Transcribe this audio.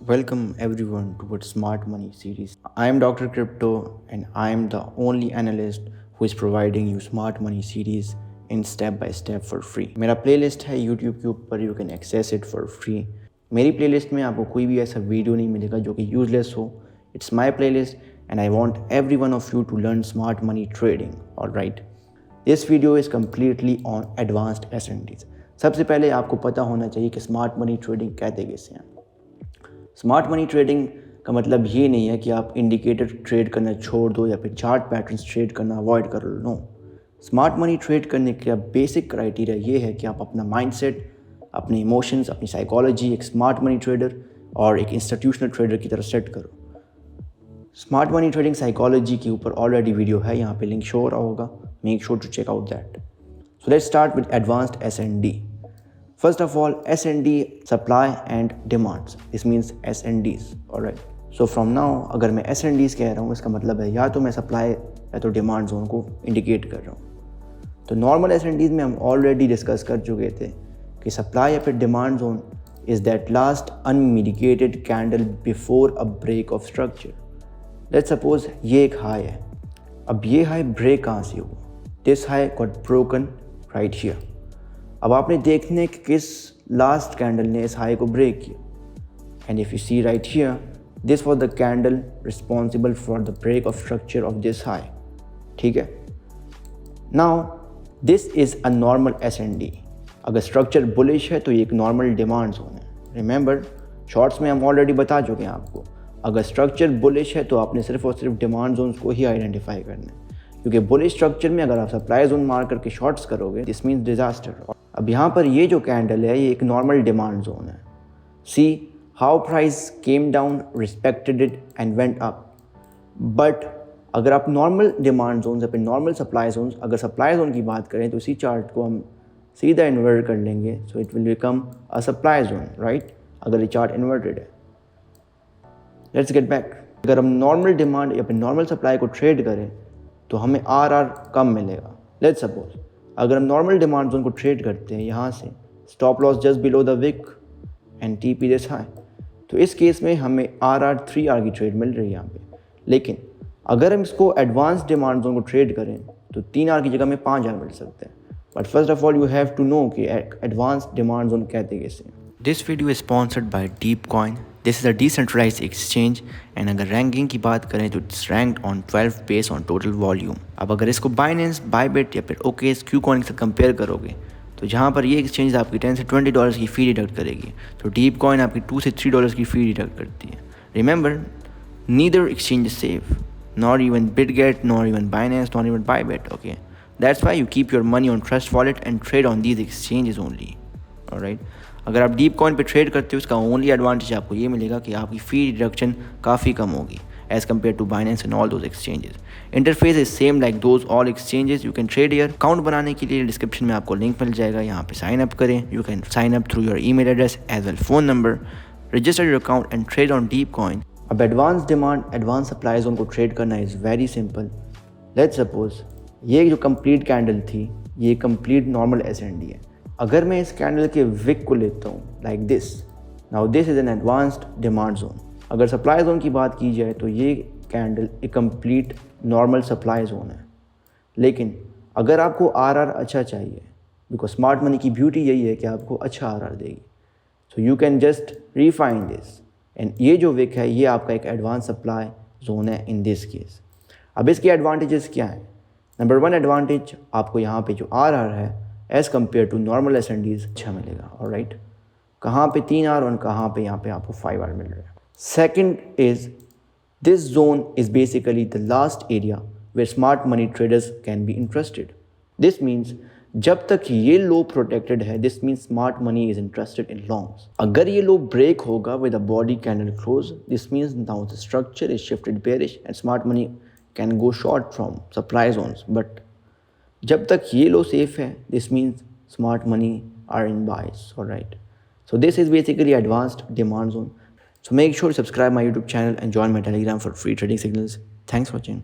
Welcome everyone to our Smart Money series. I am Dr. Crypto and I am the only analyst who is providing you Smart Money series in step by step for free. मेरा playlist है YouTube के ऊपर, you can access it for free. मेरी playlist में आपको कोई भी ऐसा वीडियो नहीं मिलेगा जो कि useless हो. It's my playlist and I want every one of you to learn smart money trading. Alright. This video is completely on advanced S&Ds. सबसे पहले आपको पता होना चाहिए कि स्मार्ट मनी ट्रेडिंग कहते कैसे हैं. स्मार्ट मनी ट्रेडिंग का मतलब ये नहीं है कि आप इंडिकेटर ट्रेड करना छोड़ दो या फिर चार्ट पैटर्न्स ट्रेड करना अवॉइड कर लो. नो, स्मार्ट मनी ट्रेड करने का बेसिक क्राइटेरिया ये है कि आप अपना माइंडसेट, अपने इमोशंस, अपनी साइकोलॉजी एक स्मार्ट मनी ट्रेडर और एक इंस्टीट्यूशनल ट्रेडर की तरह सेट करो. स्मार्ट मनी ट्रेडिंग साइकोलॉजी के ऊपर ऑलरेडी वीडियो है, यहाँ पे लिंक शो हो रहा होगा. Make sure to check out that. So let's start with advanced S&D. First of all, S&D, supply and demands. This means S&Ds. Alright. So from now, अगर मैं S&Ds कह रहा हूँ, इसका मतलब है या तो मैं सप्लाई या तो डिमांड जोन को इंडिकेट कर रहा हूँ. तो नॉर्मल S&Ds में हम ऑलरेडी डिस्कस कर चुके थे कि सप्लाई या फिर demand zone is that last unmitigated candle before a break of structure. Let's suppose ये एक हाई है. अब ये हाई ब्रेक कहाँ से हुआ? This high got broken right here. अब आपने देखने कि किस लास्ट कैंडल ने इस हाई को ब्रेक किया. And if you see right here, this was the candle responsible for the break of structure of this high. ठीक है. Now this is a normal S&D. अगर स्ट्रक्चर बुलिश है तो ये एक नॉर्मल डिमांड जोन है. Remember, shorts में हम ऑलरेडी बता चुके हैं आपको, अगर स्ट्रक्चर बुलिश है तो आपने सिर्फ और सिर्फ डिमांड जोन्स को ही आइडेंटिफाई करना है, क्योंकि बुलिश स्ट्रक्चर में अगर आप सप्लाई जोन मार करके शॉर्ट्स करोगे, दिस मीन्स डिजास्टर. अब यहाँ पर ये जो कैंडल है ये एक नॉर्मल डिमांड जोन है. See how price came down, respected it and went up. But अगर आप नॉर्मल डिमांड जोन या फिर नॉर्मल सप्लाई जोन, अगर सप्लाई जोन की बात करें तो इसी चार्ट को हम सीधा इन्वर्ट कर लेंगे. So it will become a supply zone, right, अगर ये चार्ट इन्वर्टेड है. Let's get back. अगर हम नॉर्मल डिमांड या फिर नॉर्मल सप्लाई को ट्रेड करें तो हमें RR कम मिलेगा. लेट्स सपोज अगर हम नॉर्मल डिमांड जोन को ट्रेड करते हैं यहाँ से, stop loss just below the wick and TP this high, तो इस केस में हमें RR 3R की ट्रेड मिल रही है यहाँ पे. लेकिन अगर हम इसको एडवांस डिमांड जोन को ट्रेड करें तो 3R की जगह में 5R मिल सकते हैं. But first of all you have to know कि एडवांस डिमांड जोन कहते कैसे. This video is sponsored by DeepCoin. This is a decentralized exchange and अगर रैंकिंग की बात करें तो it's ranked on 12 base on total volume. अब अगर इसको बाइनेंस, बायबिट या फिर OKX, क्यूकॉइन से कंपेयर करोगे तो जहाँ पर ये एक्सचेंज आपकी $10 से $20 की फ़ी डिडक्ट करेगी, तो डीपकॉइन आपकी $2 से $3 की फ़ी डिडक्ट करती है. Remember, neither exchange is safe, not even Bitget, not even Binance, not even Bybit. Okay, that's why you keep your money on trust wallet and trade on these exchanges only. Alright. अगर आप deep coin पे trade करते हो, इसका only advantage आपको ये मिलेगा कि आपकी फ़ी रिडक्शन काफ़ी कम होगी as compare to Binance and all those exchanges. Interface is same like those all exchanges. You can trade here. Account बनाने के लिए डिस्क्रिप्शन में आपको लिंक मिल जाएगा, यहाँ पे साइन अप करें. You can sign up through your email address as well phone number. Register your account and trade on DeepCoin. अब advance demand, advance supply zone को ट्रेड करना is very simple. Let's suppose ये जो complete candle थी ये complete normal S&D है. अगर मैं इस कैंडल के विक को लेता हूँ like this, now this is an advanced demand zone. अगर सप्लाई जोन की बात की जाए तो ये कैंडल एक कंप्लीट नॉर्मल सप्लाई जोन है. लेकिन अगर आपको RR अच्छा चाहिए, बिकॉज स्मार्ट मनी की ब्यूटी यही है कि आपको अच्छा RR देगी, so you can just refine this. And ये जो विक है ये आपका एक एडवांस सप्लाई जोन है इन दिस केस. अब इसके एडवांटेजेस क्या हैं? नंबर 1 एडवांटेज, आपको यहाँ पे जो RR है as compare to normal S&Ds अच्छा मिलेगा. ऑलराइट. कहाँ पे 3R और कहाँ पे यहाँ पे आपको 5R मिल रहा है. Second is this zone is basically the last area where smart money traders can be interested. This means जब तक ये लो प्रोटेक्टेड है, this means smart money is interested in longs. अगर ये लो ब्रेक होगा with a body candle close, this means now the structure is shifted bearish and smart money can go short from supply zones. But जब तक ये low safe है, this means smart money are in buys. Alright. So this is basically advanced demand zone. So make sure to subscribe my YouTube channel and join my Telegram for free trading signals. Thanks for watching.